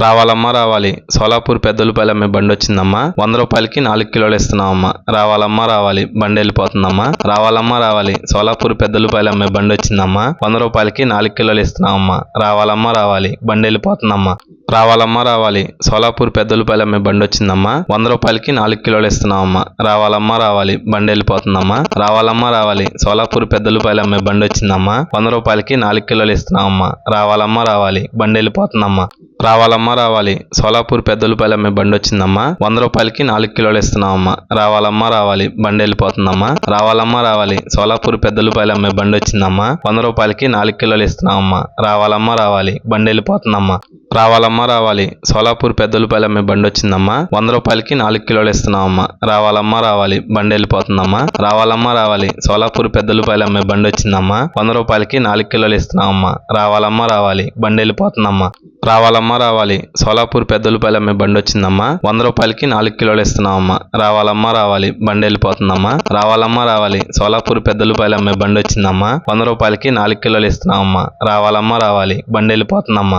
రావాలమ్మా రావాలి, సోలాపూర్ పెద్దలపల్లి అమ్మే బండి వచ్చిందమ్మా. 100 రూపాయలకి 4 కిలోలు ఇస్తున్నామమ్మా. రావాలమ్మా రావాలి, బండి వెళ్ళిపోతుందమ్మా. రావాలమ్మా రావాలి, సోలాపూర్ పెద్దలపల్లి అమ్మే బండి వచ్చిందమ్మా. 100 రూపాయలకి 4 కిలోలు ఇస్తున్నామమ్మా. రావాలమ్మా రావాలి, బండి వెళ్ళిపోతుందమ్మా. రావాలమ్మా రావాలి, సోలాపూర్ పెద్దలపల్లి అమ్మే బండి వచ్చిందమ్మా. 100 రూపాయలకి 4 కిలోలు ఇస్తున్నామమ్మా. రావాలమ్మా రావాలి, బండి వెళ్ళిపోతుందమ్మా. రావాలమ్మా రావాలి, సోలాపూర్ పెద్దలపల్లి అమ్మే బండి వచ్చిందమ్మా. 100 రూపాయలకి 4 కిలోలు ఇస్తున్నామమ్మా. రావాలమ్మా రావాలి, బండి వెళ్ళిపోతుందమ్మా. రావాలమ్మా రావాలి, సోలాపూర్ పెద్దలపల్లి అమ్మే బండి వచ్చిందమ్మా. 100 రూపాయలకి 4 కిలోలు ఇస్తున్నామమ్మా. రావాలమ్మా రావాలి, బండి వెళ్ళిపోతుందమ్మా. రావాలమ్మా రావాలి, సోలాపూర్ పెద్దలపల్లి అమ్మే బండి వచ్చిందమ్మా. 100 రూపాయలకి 4 కిలోలు ఇస్తున్నామమ్మా. రావాలమ్మా రావాలి, బండి వెళ్ళిపోతుందమ్మా. రావాలమ్మా రావాలి, సోలాపూర్ పెద్దలపల్లి అమ్మే బండి వచ్చిందమ్మా. 100 రూపాయలకి 4 కిలోలు ఇస్తున్నామమ్మా. రావాలమ్మా రావాలి, బండి వెళ్ళిపోతుందమ్మా. రావాలమ్మా రావాలి, సోలాపూర్ పెద్దలపల్లి అమ్మే బండి వచ్చిందమ్మా. 100 రూపాయలకి 4 కిలోలు ఇస్తున్నామమ్మా. రావాలమ్మా రావాలి, బండి వెళ్ళిపోతుందమ్మా. రావాలమ్మా రావాలి, సోలాపూర్ పెద్దలపల్లి అమ్మే బండి వచ్చిందమ్మా. 100 రూపాయలకి 4 కిలోలు ఇస్తున్నామమ్మా. రావాలమ్మా రావాలి, బండి వెళ్ళిపోతుందమ్మా. రావాలమ్మా రావాలి, సోలాపూర్ పెద్దలపల్లి అమ్మే బండి వచ్చిందమ్మా. 100 రూపాయలకి 4 కిలోలు ఇస్తున్నామమ్మా. రావాలమ్మా రావాలి, బండి వెళ్ళిపోతుందమ్మా.